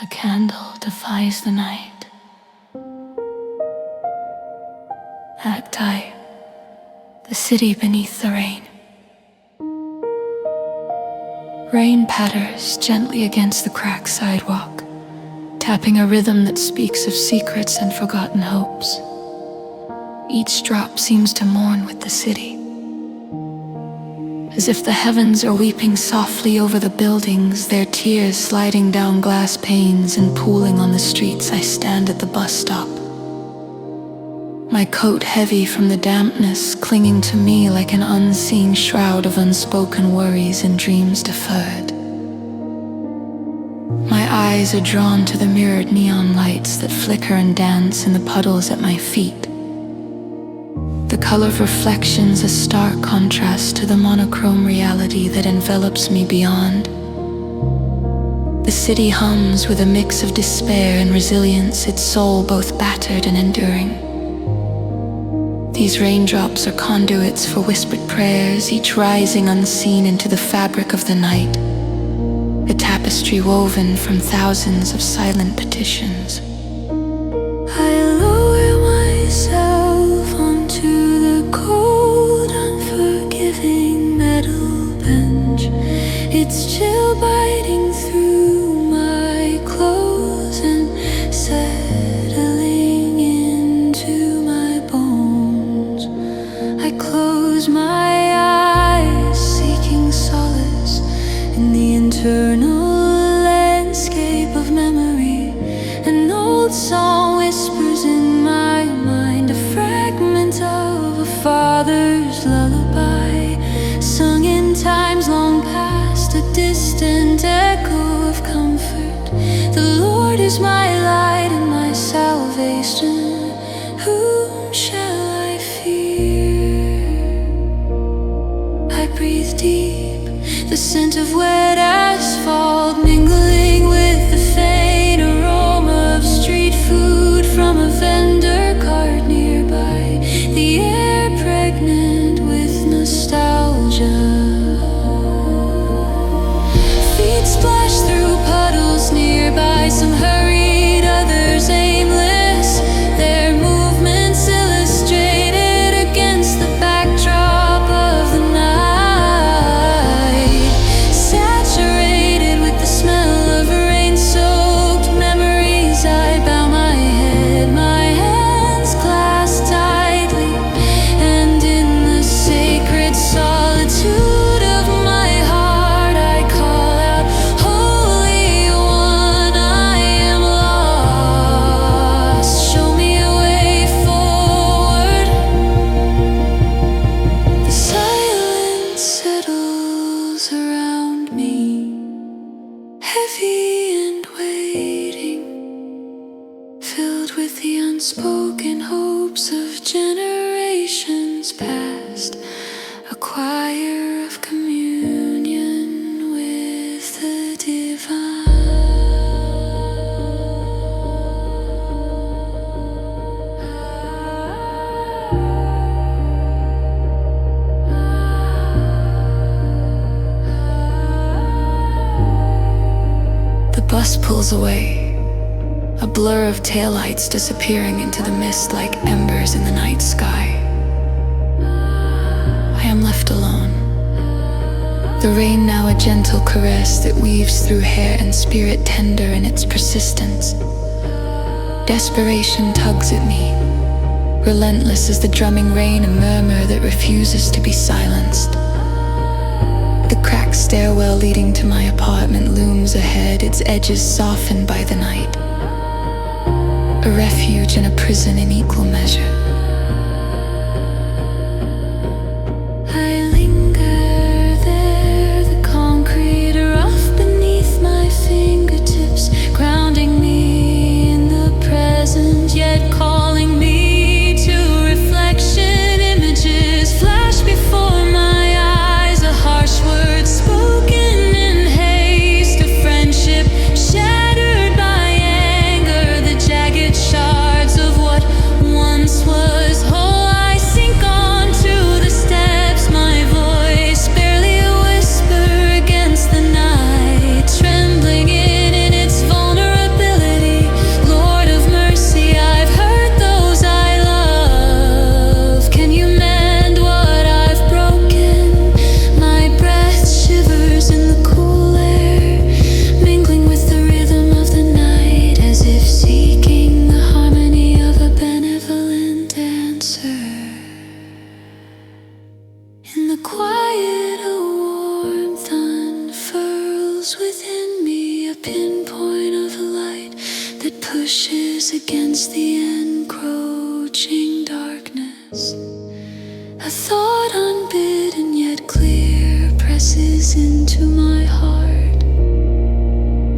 A candle defies the night. Act I, the city beneath the rain. Rain patters gently against the cracked sidewalk, tapping a rhythm that speaks of secrets and forgotten hopes. Each drop seems to mourn with the city, as if the heavens are weeping softly over the buildings, their tears sliding down glass panes and pooling on the streets. I stand at the bus stop, my coat heavy from the dampness, clinging to me like an unseen shroud of unspoken worries and dreams deferred. My eyes are drawn to the mirrored neon lights that flicker and dance in the puddles at my feet. The color of reflections a stark contrast to the monochrome reality that envelops me beyond. The city hums with a mix of despair and resilience, its soul both battered and enduring. These raindrops are conduits for whispered prayers, each rising unseen into the fabric of the night, a tapestry woven from thousands of silent petitions. I lower myself onto the cold, unforgiving metal bench. It's chill biting through my clothes and settling into my bones. I close my eyes, seeking solace in the internal landscape of memory. An old song whispers in my mind, a fragment of a father's lullaby, sung in times long past, a distant echo of comfort. The Lord is my light and my salvation. Whom shall I fear? I breathe deep, the scent of wet asphalt mingling with the faint aroma of street food from a vendor cart nearby, the air pregnant with nostalgia. Feet splash through puddles nearby, some hurried, others aimless, their movements illustrated against the backdrop of the night, saturated with the smell of rain-soaked memories. I bow my head, my hands clasped tightly, and in the sacred solitude of my heart I call out, Holy One, I am lost. Show me a way forward. The silence settles around me, heavy and waiting, filled with the unspoken hopes of generations past, a choir of communion with the divine. The bus pulls away, a blur of taillights disappearing into the mist like embers in the night sky. I am left alone, the rain now a gentle caress that weaves through hair and spirit, tender in its persistence. Desperation tugs at me, relentless as the drumming rain, a murmur that refuses to be silenced. The cracked stairwell leading to my apartment looms ahead, its edges softened by the night, a refuge and a prison in equal measure. I linger there, the concrete rough beneath my fingertips, grounding me in the present, yet calling me to reflection. Images flash before my eyes, a harsh word spoken in haste, a friendship shattered by anger, the jagged shards of what once was. feels within me a pinpoint of light that pushes against the encroaching darkness. A thought unbidden yet clear presses into my heart.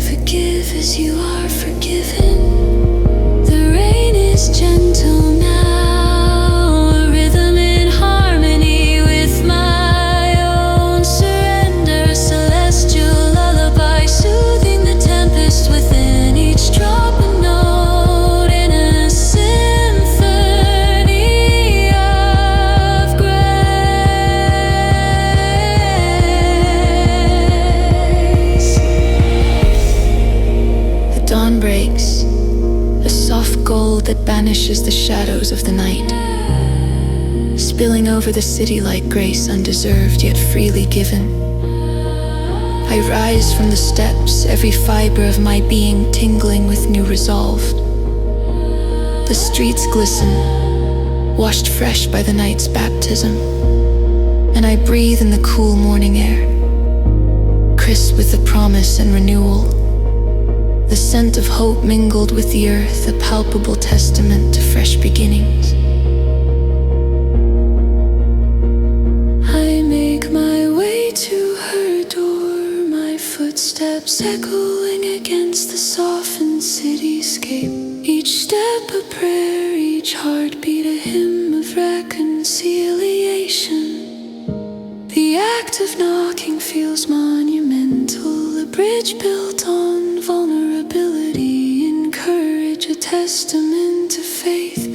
Forgive as you are forgiven. The rain is gentle now, a rhythm in harmony with my own surrender. Celestial lullaby soothing the tempest within, each drop a note in a symphony of grace. The dawn breaks, a soft gold that banishes the shadows of the night, spilling over the city like grace undeserved yet freely given. I rise from the steps, every fiber of my being tingling with new resolve. The streets glisten, washed fresh by the night's baptism, and I breathe in the cool morning air, crisp with the promise and renewal. The scent of hope mingled with the earth, a palpable testament to fresh beginnings. I make my way to her door, my footsteps echoing against the softened cityscape. Each step a prayer, each heartbeat a hymn of reconciliation. The act of knocking feels monumental, a bridge built on vulnerability, in courage, a testament to faith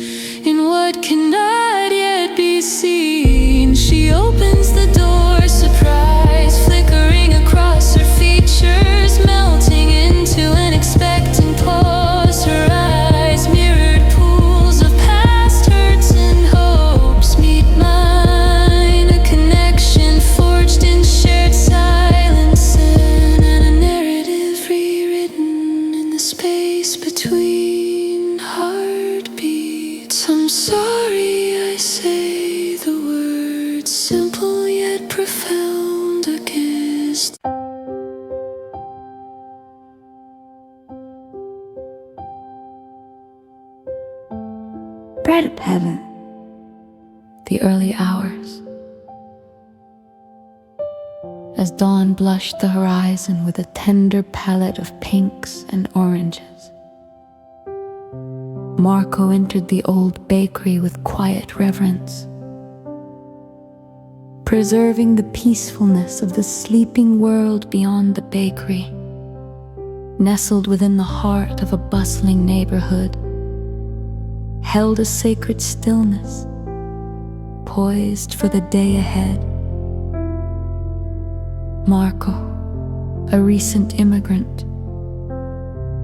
in what cannot yet be seen. She opens the door, surprise flickering across her features, melting into an expectant pause. Her eyes, mirrored pools of past hurts and hopes, meet mine, a connection forged in shared silence, and a narrative rewritten in the space between heartbeats. I'm sorry I say the words, simple yet profound, a kiss. Bread of heaven. The early hours, as dawn blushed the horizon with a tender palette of pinks and oranges. Marco entered the old bakery with quiet reverence, preserving the peacefulness of the sleeping world beyond the bakery. Nestled within the heart of a bustling neighborhood, held a sacred stillness, poised for the day ahead. Marco, a recent immigrant,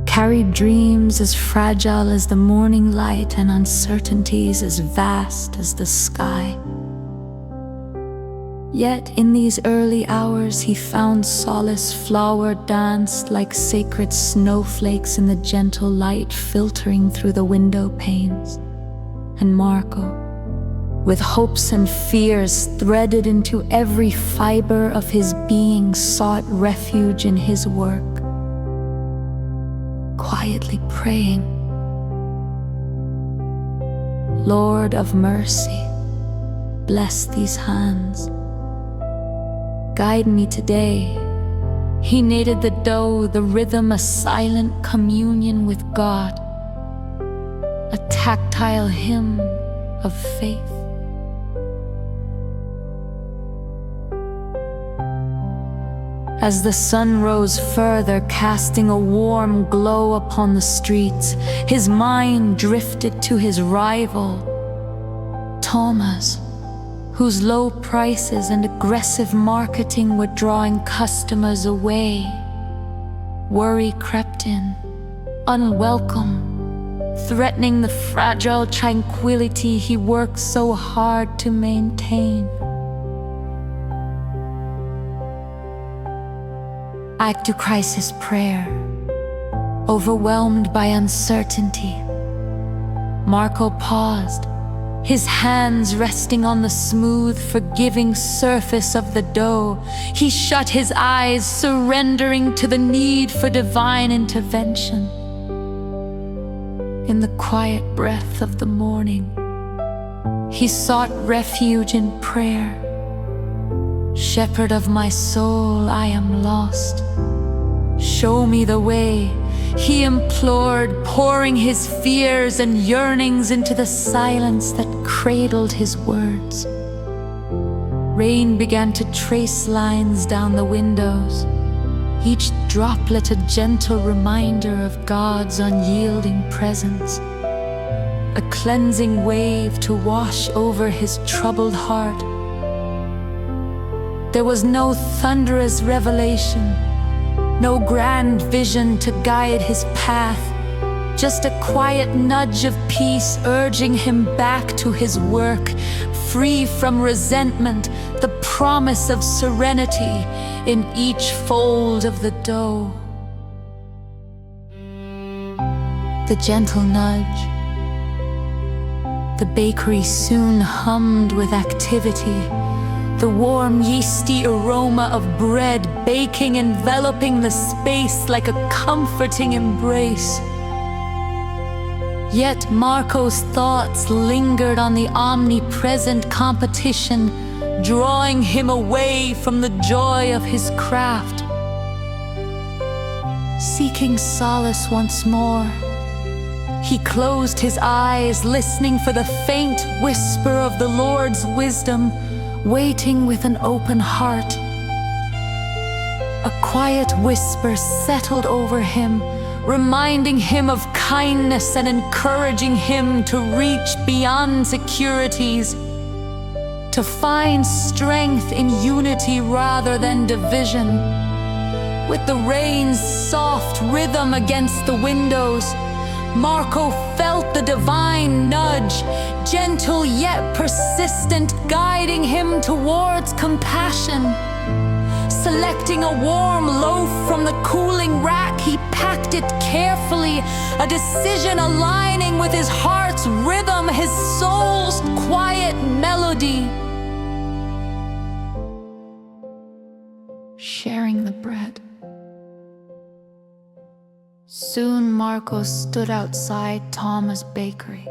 carried dreams as fragile as the morning light and uncertainties as vast as the sky. Yet in these early hours he found solace. Flower danced like sacred snowflakes in the gentle light filtering through the window panes. And Marco, with hopes and fears threaded into every fiber of his being, sought refuge in his work, quietly praying, Lord of mercy, bless these hands. Guide me today. He kneaded the dough, the rhythm a silent communion with God, a tactile hymn of faith. As the sun rose further, casting a warm glow upon the streets, his mind drifted to his rival, Thomas, whose low prices and aggressive marketing were drawing customers away. Worry crept in, unwelcome, threatening the fragile tranquility he worked so hard to maintain. Act to crisis prayer. Overwhelmed by uncertainty, Marco paused, His hands resting on the smooth, forgiving surface of the dough. He shut his eyes, surrendering to the need for divine intervention. In the quiet breath of the morning, he sought refuge in prayer. Shepherd of my soul, I am lost. Show me the way, he implored, pouring his fears and yearnings into the silence that cradled his words. Rain began to trace lines down the windows, each droplet a gentle reminder of God's unyielding presence, a cleansing wave to wash over his troubled heart. There was no thunderous revelation, no grand vision to guide his path, just a quiet nudge of peace urging him back to his work, free from resentment, the promise of serenity in each fold of the dough. The gentle nudge. The bakery soon hummed with activity, the warm yeasty aroma of bread baking, enveloping the space like a comforting embrace. Yet Marco's thoughts lingered on the omnipresent competition, drawing him away from the joy of his craft. Seeking solace once more, he closed his eyes, listening for the faint whisper of the Lord's wisdom, waiting with an open heart. A quiet whisper settled over him, reminding him of kindness and encouraging him to reach beyond securities, to find strength in unity rather than division. With the rain's soft rhythm against the windows, Marco felt the divine nudge, gentle yet persistent, guiding him towards compassion. Selecting a warm loaf from the cooling rack, he packed it carefully, a decision aligning with his heart's rhythm, his soul's quiet melody. Sharing the bread. Soon Marco stood outside Thomas' bakery.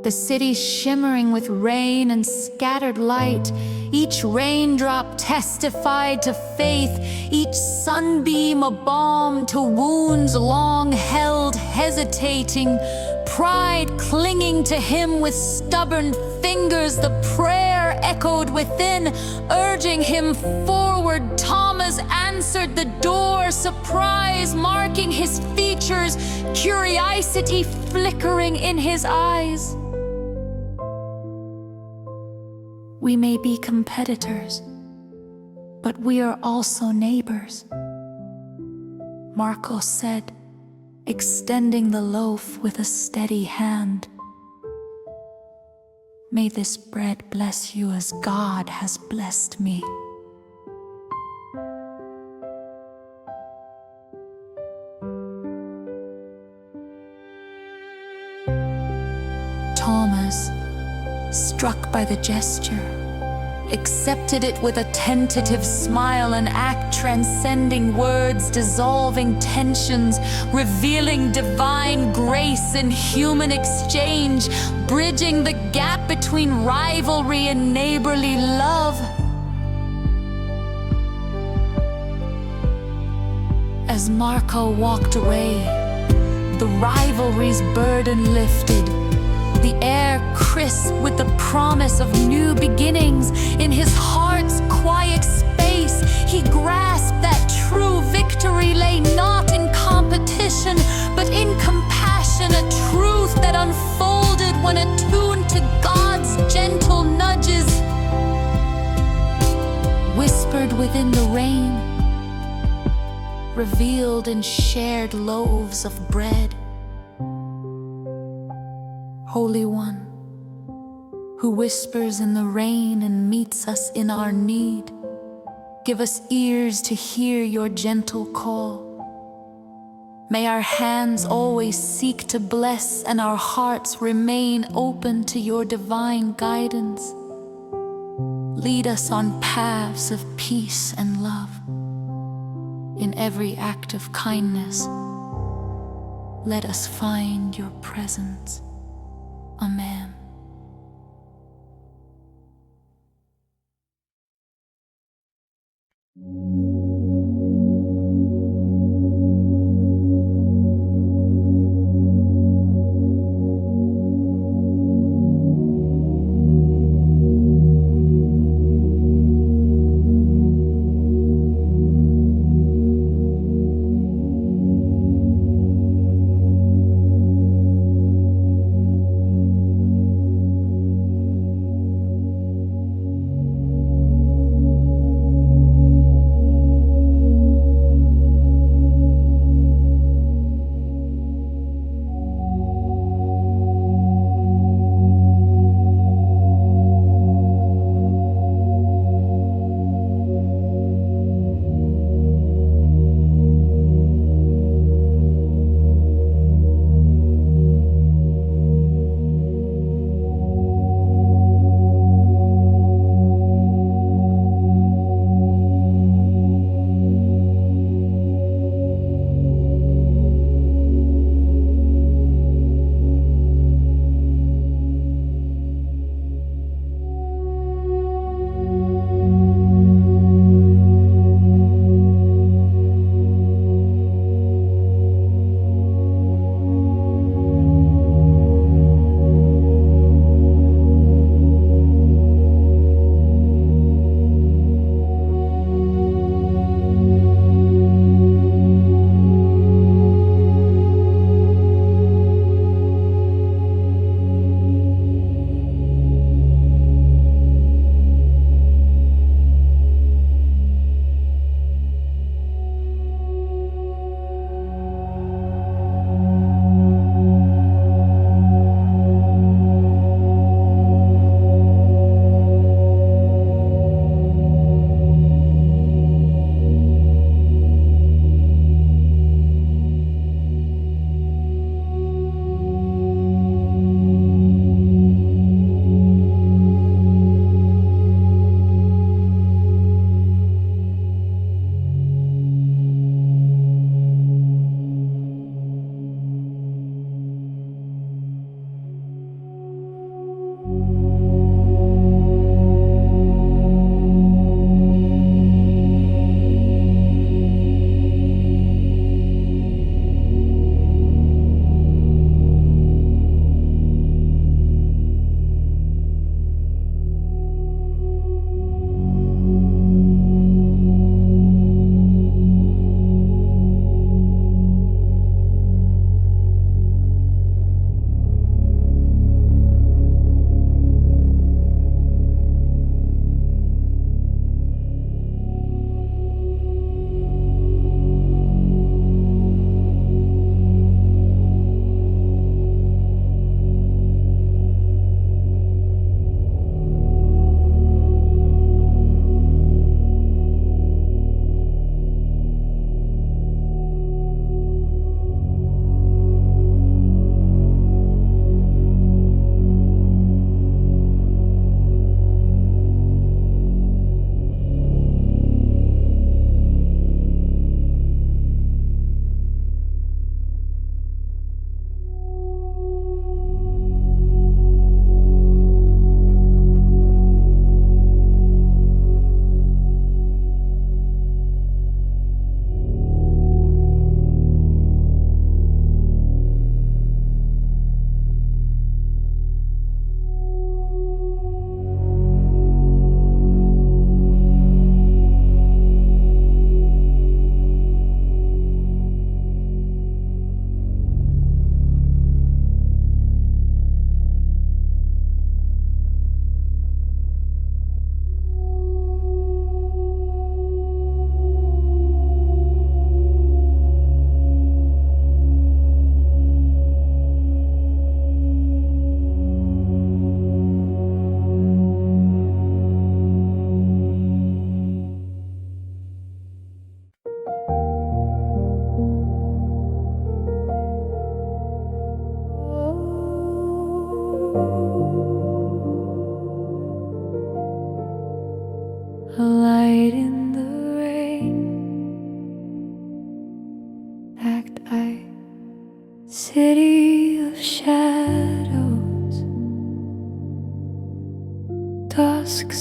The city shimmering with rain and scattered light. Each raindrop testified to faith, each sunbeam a balm to wounds long held hesitating. Pride clinging to him with stubborn fingers, the prayer echoed within, urging him forward. Thomas answered the door, surprise marking his features, curiosity flickering in his eyes. We may be competitors, but we are also neighbors, Marco said, extending the loaf with a steady hand. May this bread bless you as God has blessed me. Thomas, struck by the gesture, accepted it with a tentative smile, an act transcending words, dissolving tensions, revealing divine grace in human exchange, bridging the gap between rivalry and neighborly love. As Marco walked away, the rivalry's burden lifted, the air crisp with the promise of new beginnings. In his heart's quiet space, he grasped that true victory lay not in competition, but in compassion, a truth that unfolded when attuned to God's gentle nudges. Whispered within the rain, revealed in shared loaves of bread. Holy One, who whispers in the rain and meets us in our need, give us ears to hear your gentle call. May our hands always seek to bless and our hearts remain open to your divine guidance. Lead us on paths of peace and love. In every act of kindness, let us find your presence. Amen.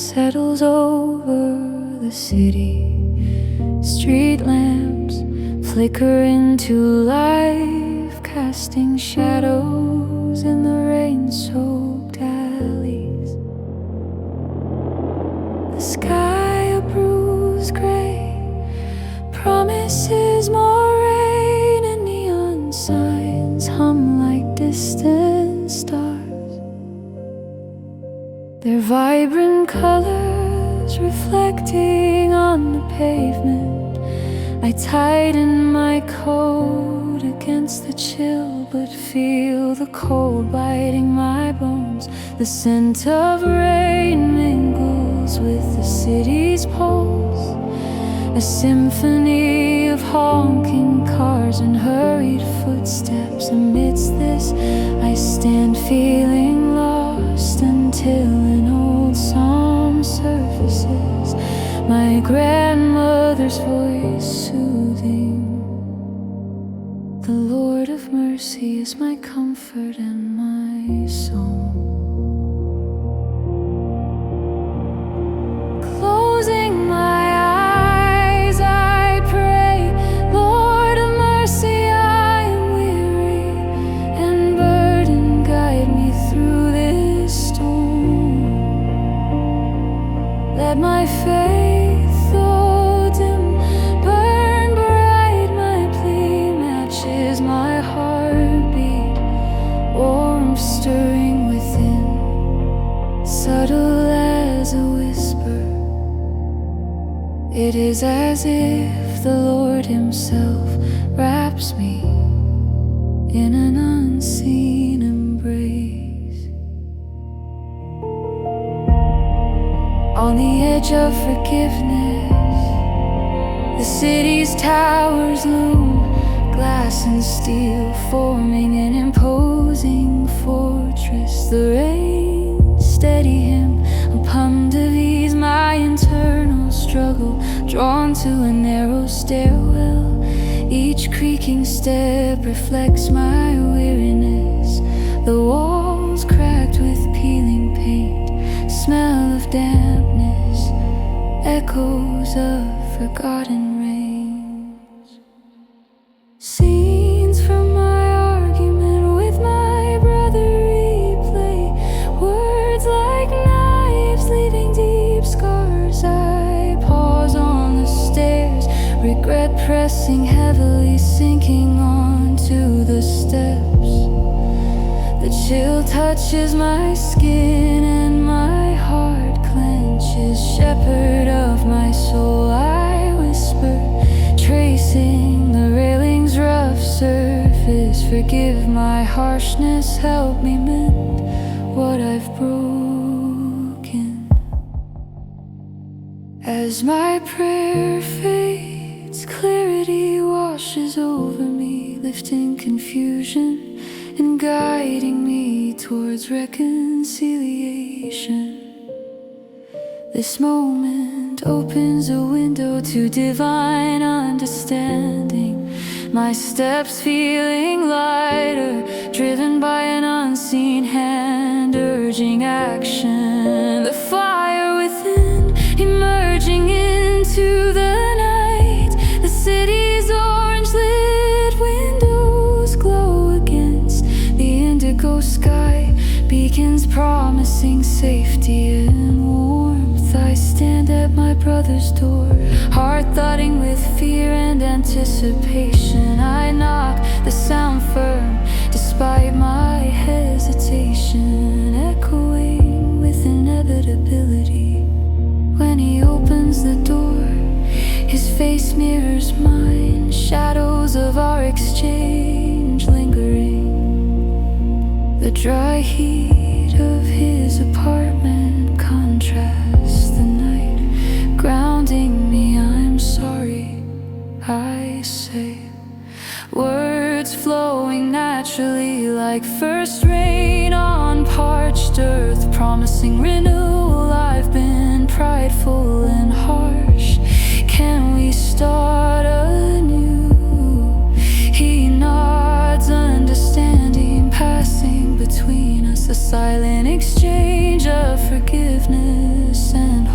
settles over the city. Street lamps flicker into life, casting shadows in the rain-soaked alleys. The sky, a bruised gray, promises more rain, and neon signs hum like distant stars. Their vibrant colors reflecting on the pavement. I tighten my coat against the chill, but feel the cold biting my bones. The scent of rain mingles with the city's pulse, a symphony of honking cars and hurried footsteps. Amidst this, I stand feeling lost until an old song surfaces, my grandmother's voice soothing. The Lord of mercy is my comfort and my song. Closing my eyes, I pray, Lord of mercy, I am weary and burdened, guide me through this storm. Let my faith, though dim, burn bright, my plea matches my heartbeat, warmth stirring within, subtle as a whisper. It is as if the Lord Himself wraps me in an unseen embrace. On the edge of forgiveness, the city's towers loom, glass and steel forming an imposing fortress. The rain steady Him upon the ease, my internal struggle drawn to a narrow stairwell. Each creaking step reflects my weariness. The walls cracked with peeling paint, smell of dampness, echoes of forgotten rains. Scenes from my argument with my brother replay, words like knives leaving deep scars. I pause on the stairs, regret pressing heavily, sinking onto the steps. The chill touches my skin and my heart clenches. Shepherd of my soul, I whisper, tracing the railing's rough surface. Forgive my harshness, help me mend what I've broken. As my prayer fades, clarity washes over me, lifting confusion and guiding me towards reconciliation. This moment opens a window to divine understanding. My steps feeling lighter, driven by an unseen hand urging action. The fire within emerging into the night. The city's orange lit windows glow against the indigo sky. Beacons promising safety and warmth. I stand at my brother's door, heart thudding with fear and anticipation. I knock, the sound firm, despite my hesitation, echoing with inevitability. When he opens the door, his face mirrors mine, shadows of our exchange lingering. The dry heat of his apartment contrasts the night, grounding me. I'm sorry, I say, words flowing naturally like first rain on parched earth, promising renewal. I've been prideful and harsh. Can we start anew? He nods, understanding, passing between us, a silent exchange of forgiveness and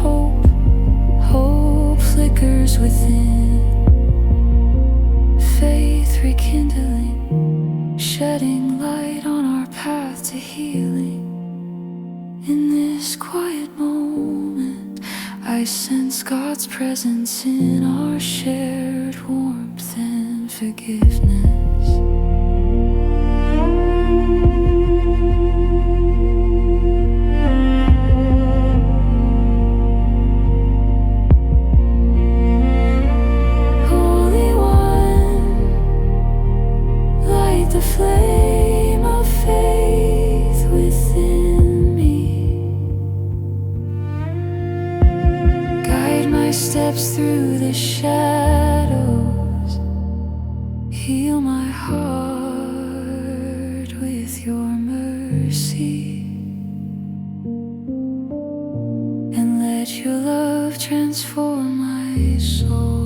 I sense God's presence in our shared warmth and forgiveness. Holy One, light the flame of faith within me. Guide my steps through the shadows. Heal my heart with your mercy. And let your love transform my soul.